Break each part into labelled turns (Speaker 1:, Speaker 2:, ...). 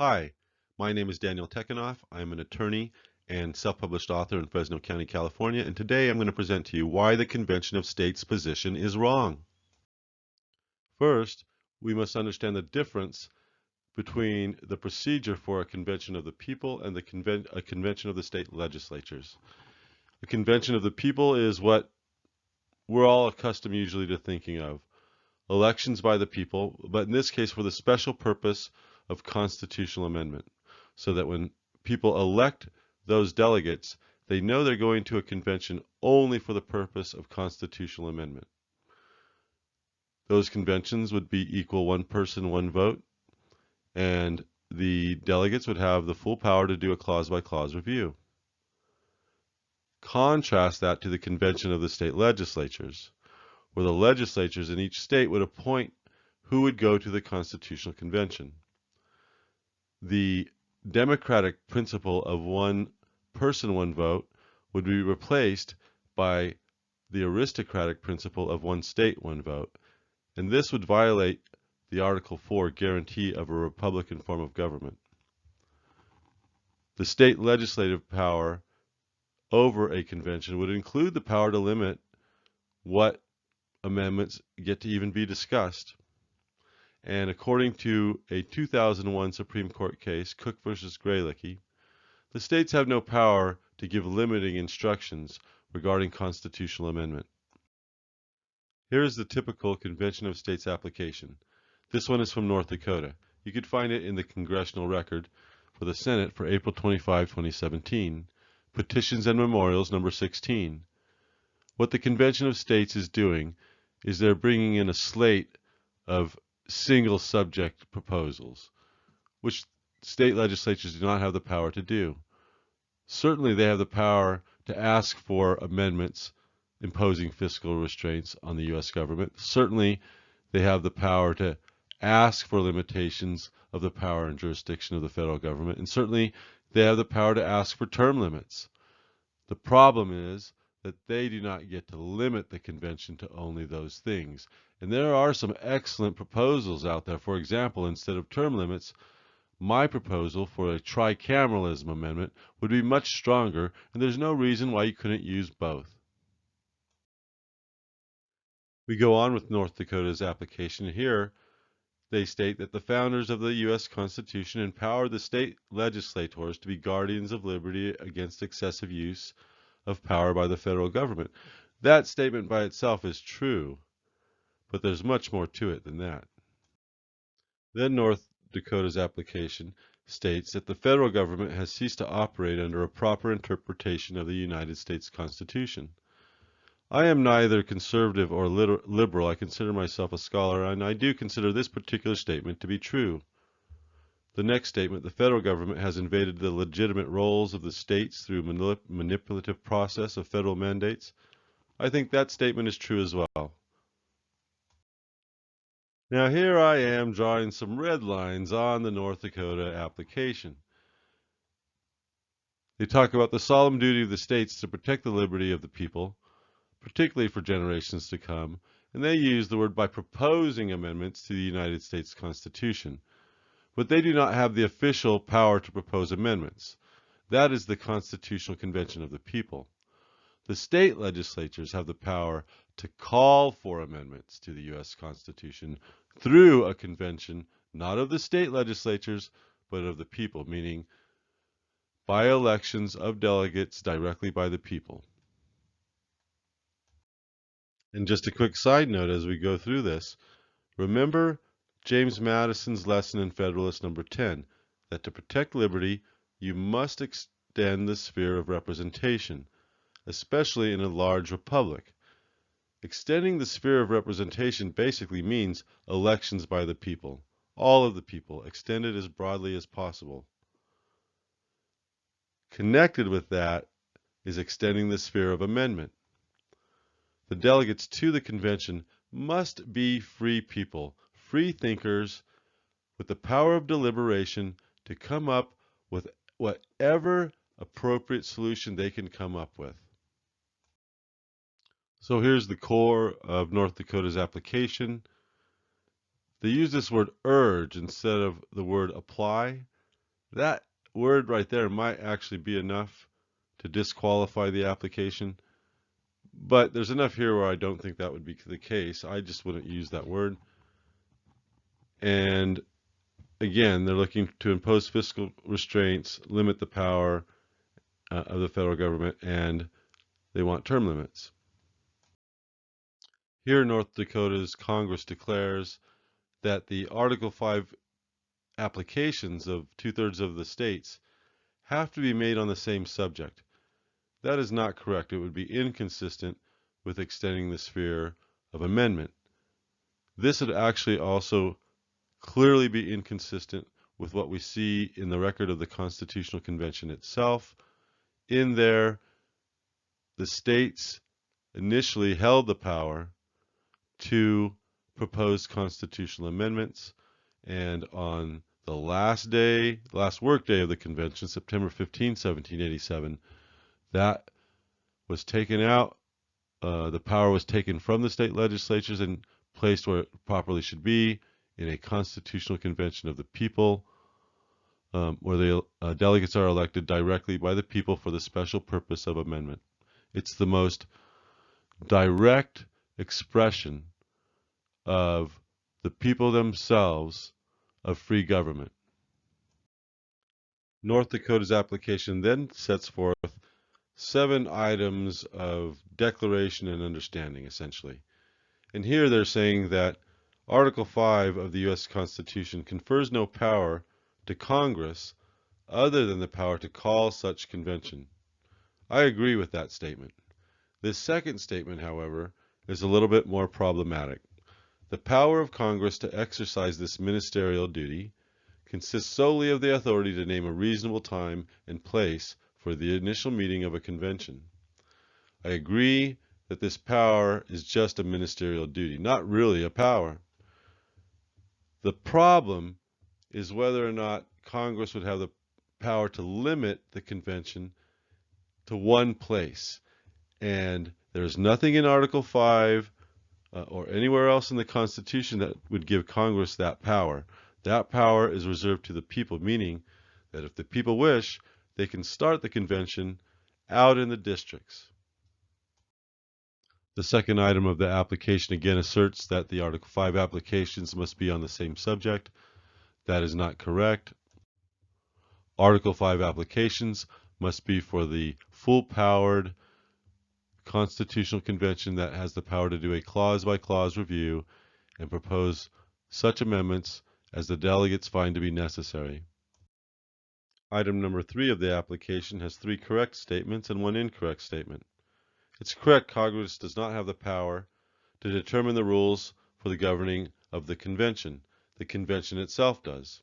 Speaker 1: Hi, my name is Daniel Tekanoff. I'm an attorney and self-published author in Fresno County, California, and today I'm going to present to you why the Convention of States position is wrong. First, we must understand the difference between the procedure for a convention of the people and a convention of the state legislatures. A convention of the people is what we're all accustomed usually to thinking of. Elections by the people, but in this case for the special purpose of constitutional amendment, so that when people elect those delegates, they know they're going to a convention only for the purpose of constitutional amendment. Those conventions would be equal one person, one vote, and the delegates would have the full power to do a clause-by-clause review. Contrast that to the convention of the state legislatures, where the legislatures in each state would appoint who would go to the Constitutional Convention. The democratic principle of one person, one vote would be replaced by the aristocratic principle of one state, one vote, and this would violate the Article 4 guarantee of a republican form of government. The state legislative power over a convention would include the power to limit what amendments get to even be discussed. And according to a 2001 Supreme Court case, Cook versus Graylicki, the states have no power to give limiting instructions regarding constitutional amendment. Here is the typical Convention of States application. This one is from North Dakota. You could find it in the Congressional Record for the Senate for April 25, 2017, Petitions and Memorials number 16. What the Convention of States is doing is they're bringing in a slate of single subject proposals, which state legislatures do not have the power to do. Certainly they have the power to ask for amendments imposing fiscal restraints on the U.S. government. Certainly they have the power to ask for limitations of the power and jurisdiction of the federal government. And certainly they have the power to ask for term limits. The problem is that they do not get to limit the convention to only those things. And there are some excellent proposals out there. For example, instead of term limits, my proposal for a tricameralism amendment would be much stronger, and there's no reason why you couldn't use both. We go on with North Dakota's application. Here, they state that the founders of the U.S. Constitution empower the state legislators to be guardians of liberty against excessive use of power by the federal government. That statement by itself is true, but there's much more to it than that. Then North Dakota's application states that the federal government has ceased to operate under a proper interpretation of the United States Constitution. I am neither conservative or liberal. I consider myself a scholar, and I do consider this particular statement to be true. The next statement, the federal government has invaded the legitimate roles of the states through manipulative process of federal mandates. I think that statement is true as well. Now here I am drawing some red lines on the North Dakota application. They talk about the solemn duty of the states to protect the liberty of the people, particularly for generations to come, and they use the word by proposing amendments to the United States Constitution. But they do not have the official power to propose amendments. That is the Constitutional Convention of the People. The state legislatures have the power to call for amendments to the U.S. Constitution through a convention, not of the state legislatures, but of the people, meaning by elections of delegates directly by the people. And just a quick side note as we go through this, remember James Madison's lesson in Federalist number 10, that to protect liberty, you must extend the sphere of representation, especially in a large republic. Extending the sphere of representation basically means elections by the people, all of the people, extended as broadly as possible. Connected with that is extending the sphere of amendment. The delegates to the convention must be free people, free thinkers with the power of deliberation to come up with whatever appropriate solution they can come up with. So here's the core of North Dakota's application. They use this word urge instead of the word apply. That word right there might actually be enough to disqualify the application, but there's enough here where I don't think that would be the case. I just wouldn't use that word. And again, they're looking to impose fiscal restraints, limit the power of the federal government, and they want term limits. Here, North Dakota's Congress declares that the Article 5 applications of 2/3 of the states have to be made on the same subject. That is not correct. It would be inconsistent with extending the sphere of amendment. This would actually also clearly be inconsistent with what we see in the record of the Constitutional Convention itself. In there, the states initially held the power to propose constitutional amendments, and on the last work day of the convention, September 15, 1787, that was taken out. The power was taken from the state legislatures and placed where it properly should be, in a constitutional convention of the people, where the delegates are elected directly by the people for the special purpose of amendment. It's the most direct expression of the people themselves of free government. North Dakota's application then sets forth 7 items of declaration and understanding, essentially. And here they're saying that Article 5 of the U.S. Constitution confers no power to Congress other than the power to call such convention. I agree with that statement. This second statement, however, is a little bit more problematic. The power of Congress to exercise this ministerial duty consists solely of the authority to name a reasonable time and place for the initial meeting of a convention. I agree that this power is just a ministerial duty, not really a power. The problem is whether or not Congress would have the power to limit the convention to one place. And there's nothing in Article 5 or anywhere else in the Constitution that would give Congress that power. That power is reserved to the people, meaning that if the people wish, they can start the convention out in the districts. The second item of the application again asserts that the Article 5 applications must be on the same subject. That is not correct. Article 5 applications must be for the full-powered Constitutional Convention that has the power to do a clause-by-clause review and propose such amendments as the delegates find to be necessary. Item number 3 of the application has 3 correct statements and 1 incorrect statement. It's correct Congress does not have the power to determine the rules for the governing of the convention. The convention itself does.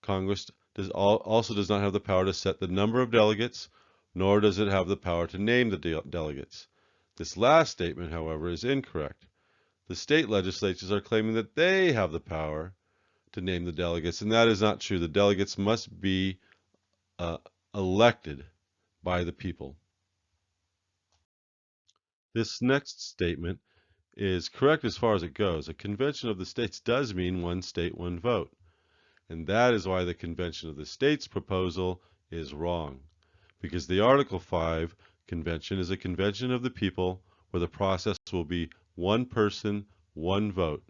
Speaker 1: Congress also does not have the power to set the number of delegates, nor does it have the power to name the delegates. This last statement, however, is incorrect. The state legislatures are claiming that they have the power to name the delegates, and that is not true. The delegates must be elected by the people. This next statement is correct as far as it goes. A convention of the states does mean one state, one vote. And that is why the Convention of the States proposal is wrong. Because the Article 5 convention is a convention of the people where the process will be one person, one vote.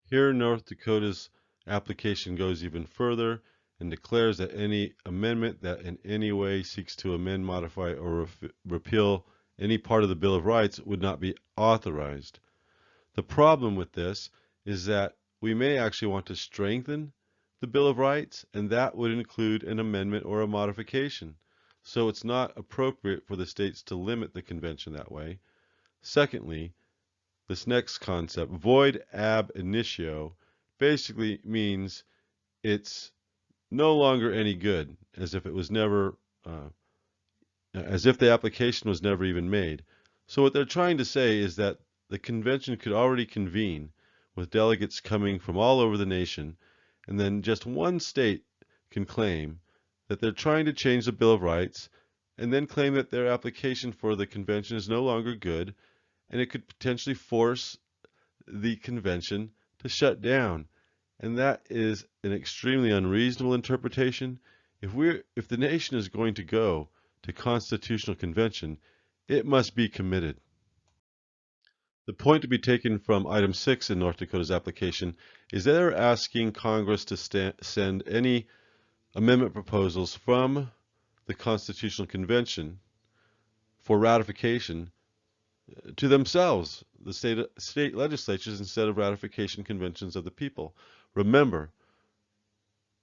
Speaker 1: Here, North Dakota's application goes even further and declares that any amendment that in any way seeks to amend, modify, or repeal any part of the Bill of Rights would not be authorized. The problem with this is that we may actually want to strengthen the Bill of Rights, and that would include an amendment or a modification. So it's not appropriate for the states to limit the convention that way. Secondly, this next concept, void ab initio, basically means it's no longer any good, as if it was never, as if the application was never even made. So what they're trying to say is that the convention could already convene with delegates coming from all over the nation, and then just one state can claim that they're trying to change the Bill of Rights, and then claim that their application for the convention is no longer good, and it could potentially force the convention to shut down. And that is an extremely unreasonable interpretation. If the nation is going to go to constitutional convention, it must be committed. The point to be taken from item 6 in North Dakota's application is they're asking Congress to send any amendment proposals from the Constitutional Convention for ratification to themselves, the state legislatures, instead of ratification conventions of the people. Remember,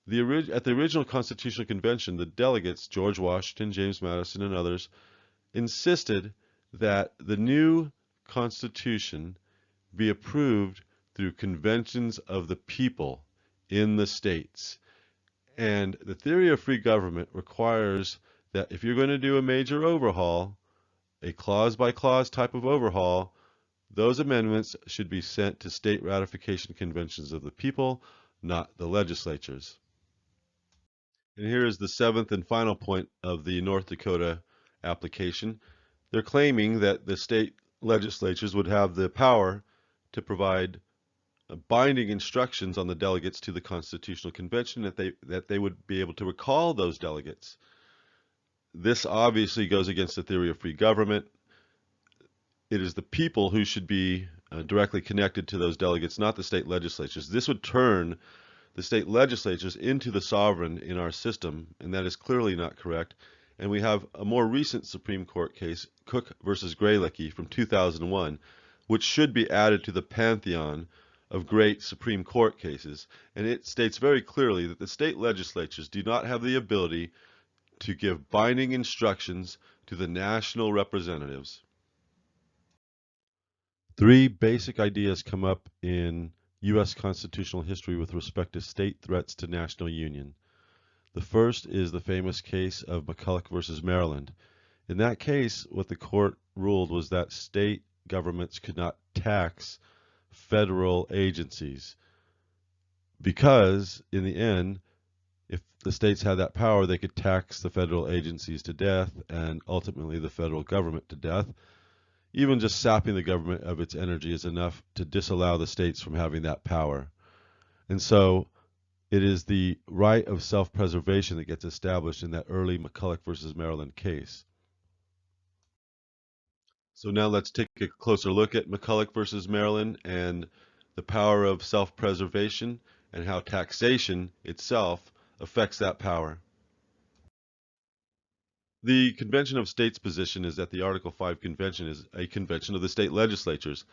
Speaker 1: at the original Constitutional Convention, the delegates, George Washington, James Madison, and others, insisted that the new Constitution be approved through conventions of the people in the states. And the theory of free government requires that if you're going to do a major overhaul, a clause-by-clause type of overhaul, those amendments should be sent to state ratification conventions of the people, not the legislatures. And here is the seventh and final point of the North Dakota application. They're claiming that the state legislatures would have the power to provide binding instructions on the delegates to the Constitutional Convention, that they would be able to recall those delegates. This obviously goes against the theory of free government. It is the people who should be directly connected to those delegates, not the state legislatures. This would turn the state legislatures into the sovereign in our system, and that is clearly not correct. And we have a more recent Supreme Court case, Cook versus Graylicki from 2001, which should be added to the pantheon of great Supreme Court cases. And it states very clearly that the state legislatures do not have the ability to give binding instructions to the national representatives. Three basic ideas come up in U.S. constitutional history with respect to state threats to national union. The first is the famous case of McCulloch versus Maryland. In that case, what the court ruled was that state governments could not tax federal agencies because, in the end, if the states had that power, they could tax the federal agencies to death and ultimately the federal government to death. Even just sapping the government of its energy is enough to disallow the states from having that power. And so it is the right of self-preservation that gets established in that early McCulloch versus Maryland case. So now let's take a closer look at McCulloch versus Maryland and the power of self-preservation and how taxation itself affects that power. The Convention of States position is that the Article 5 Convention is a convention of the state legislatures.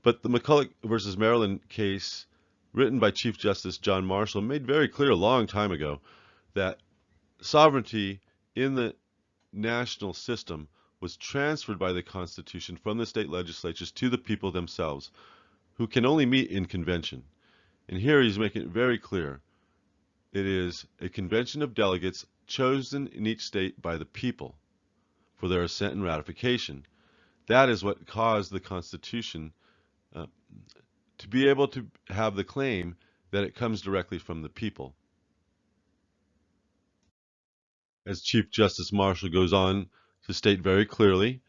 Speaker 1: But the McCulloch versus Maryland case, written by Chief Justice John Marshall, made very clear a long time ago that sovereignty in the national system was transferred by the Constitution from the state legislatures to the people themselves, who can only meet in convention. And here he's making it very clear. It is a convention of delegates chosen in each state by the people for their assent and ratification. That is what caused the Constitution to be able to have the claim that it comes directly from the people. As Chief Justice Marshall goes on to state very clearly,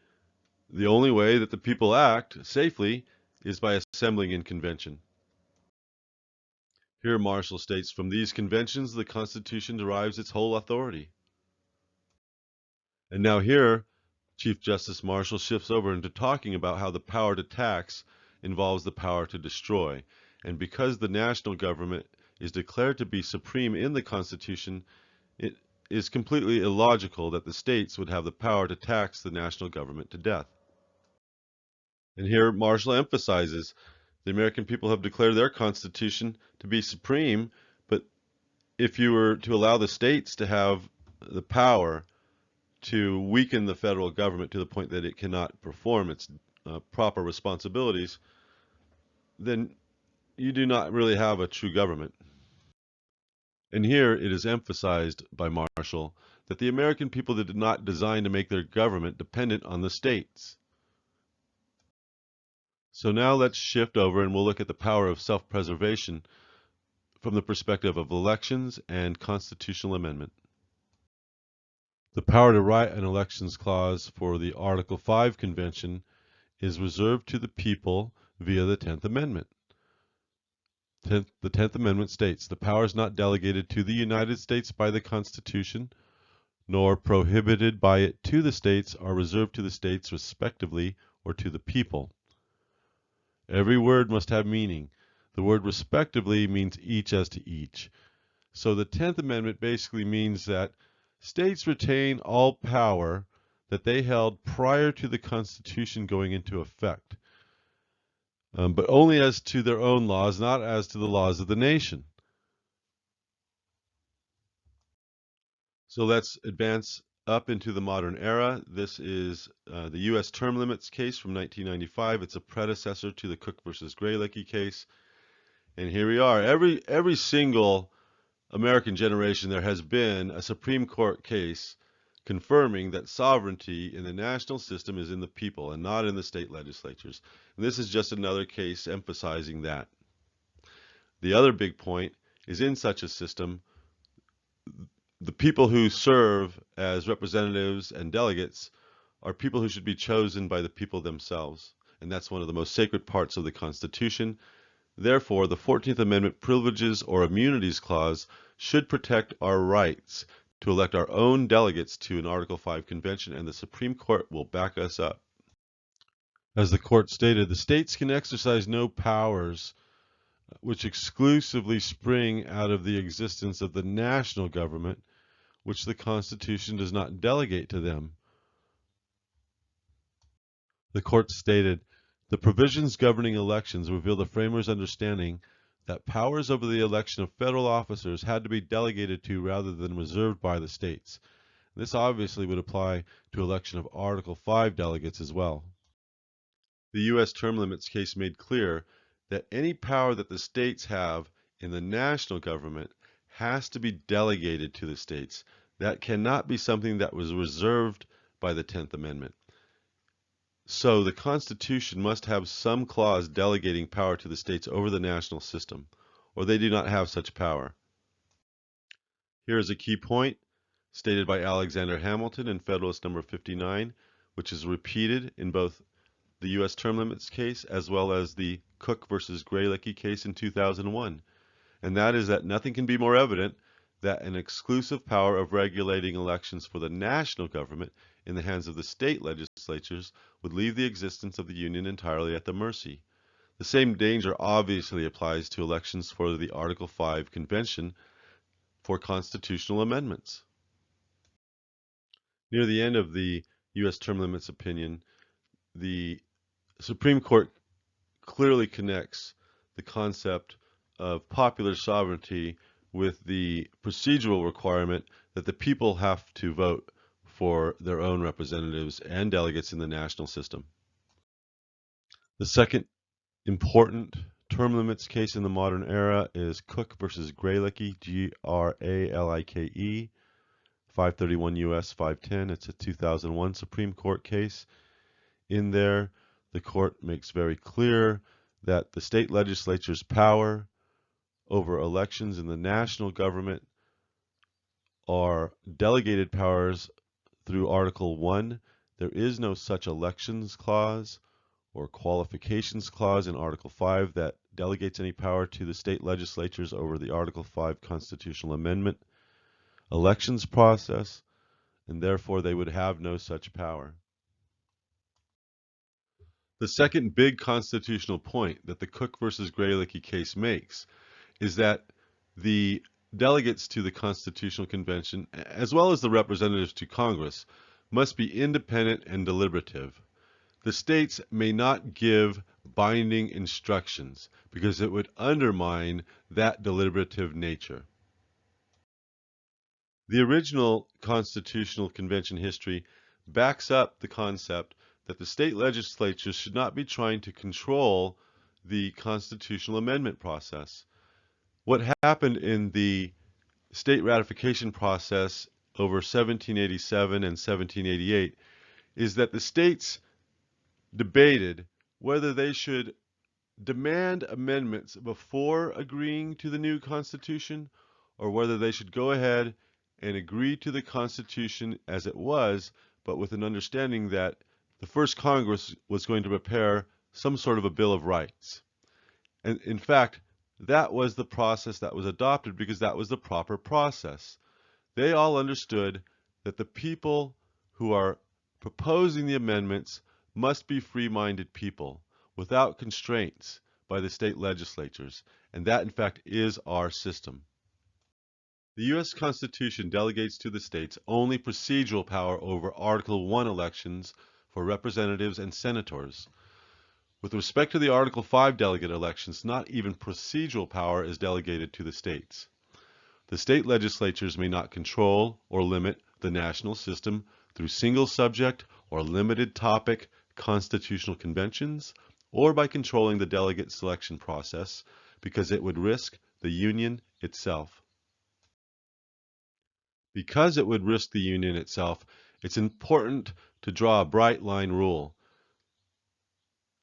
Speaker 1: the only way that the people act safely is by assembling in convention. Here Marshall states, from these conventions the Constitution derives its whole authority. And now here, Chief Justice Marshall shifts over into talking about how the power to tax involves the power to destroy. And because the national government is declared to be supreme in the Constitution, it is completely illogical that the states would have the power to tax the national government to death. And here Marshall emphasizes the American people have declared their Constitution to be supreme, but if you were to allow the states to have the power to weaken the federal government to the point that it cannot perform its proper responsibilities, then you do not really have a true government. And here it is emphasized by Marshall that the American people did not design to make their government dependent on the states. So now let's shift over and we'll look at the power of self-preservation from the perspective of elections and constitutional amendment. The power to write an elections clause for the Article 5 Convention is reserved to the people via the 10th Amendment. The 10th Amendment states, the powers not delegated to the United States by the Constitution, nor prohibited by it to the states, are reserved to the states respectively or to the people. Every word must have meaning. The word respectively means each as to each. So the 10th Amendment basically means that states retain all power that they held prior to the Constitution going into effect, but only as to their own laws, not as to the laws of the nation. So let's advance up into the modern era. This is the U.S. term limits case from 1995. It's a predecessor to the Cook versus Graylicki case. And here we are. Every single American generation, there has been a Supreme Court case confirming that sovereignty in the national system is in the people and not in the state legislatures. And this is just another case emphasizing that. The other big point is in such a system, the people who serve as representatives and delegates are people who should be chosen by the people themselves. And that's one of the most sacred parts of the Constitution. Therefore, the 14th Amendment Privileges or Immunities Clause should protect our rights to elect our own delegates to an Article 5 convention, and the Supreme Court will back us up. As the court stated, the states can exercise no powers which exclusively spring out of the existence of the national government, which the Constitution does not delegate to them. The court stated, the provisions governing elections reveal the framers' understanding that powers over the election of federal officers had to be delegated to rather than reserved by the states. This obviously would apply to election of Article 5 delegates as well. The U.S. term limits case made clear that any power that the states have in the national government has to be delegated to the states. That cannot be something that was reserved by the 10th Amendment. So the Constitution must have some clause delegating power to the states over the national system, or they do not have such power. Here is a key point stated by Alexander Hamilton in Federalist Number 59, which is repeated in both the U.S. term limits case as well as the Cook versus Graylicki case in 2001. And that is that nothing can be more evident that an exclusive power of regulating elections for the national government in the hands of the state legislatures would leave the existence of the Union entirely at the mercy. The same danger obviously applies to elections for the Article 5 Convention for constitutional amendments. Near the end of the U.S. term limits opinion, the Supreme Court clearly connects the concept of popular sovereignty with the procedural requirement that the people have to vote for their own representatives and delegates in the national system. The second important term limits case in the modern era is Cook versus Graylicki, Gralike, 531 U.S. 510. It's a 2001 Supreme Court case. In there, the court makes very clear that the state legislature's power over elections in the national government are delegated powers through Article 1. There is no such elections clause or qualifications clause in Article 5 that delegates any power to the state legislatures over the Article 5 constitutional amendment elections process, and therefore they would have no such power. The second big constitutional point that the Cook versus Graylicki case makes is that the delegates to the Constitutional Convention, as well as the representatives to Congress, must be independent and deliberative. The states may not give binding instructions because it would undermine that deliberative nature. The original Constitutional Convention history backs up the concept that the state legislatures should not be trying to control the constitutional amendment process. What happened in the state ratification process over 1787 and 1788 is that the states debated whether they should demand amendments before agreeing to the new Constitution or whether they should go ahead and agree to the Constitution as it was, but with an understanding that the first Congress was going to prepare some sort of a Bill of Rights. And in fact, that was the process that was adopted because that was the proper process. They all understood that the people who are proposing the amendments must be free-minded people without constraints by the state legislatures, and that in fact is our system. The U.S. Constitution delegates to the states only procedural power over Article I elections for representatives and senators. With respect to the Article 5 delegate elections, not even procedural power is delegated to the states. The state legislatures may not control or limit the national system through single subject or limited topic constitutional conventions, or by controlling the delegate selection process, because it would risk the Union itself. Because it would risk the Union itself, it's important to draw a bright line rule.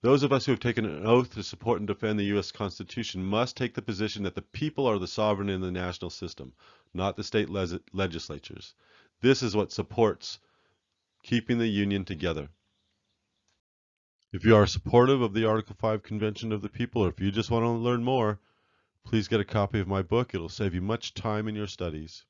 Speaker 1: Those of us who have taken an oath to support and defend the U.S. Constitution must take the position that the people are the sovereign in the national system, not the state legislatures. This is what supports keeping the Union together. If you are supportive of the Article 5 Convention of the People, or if you just want to learn more, please get a copy of my book. It'll save you much time in your studies.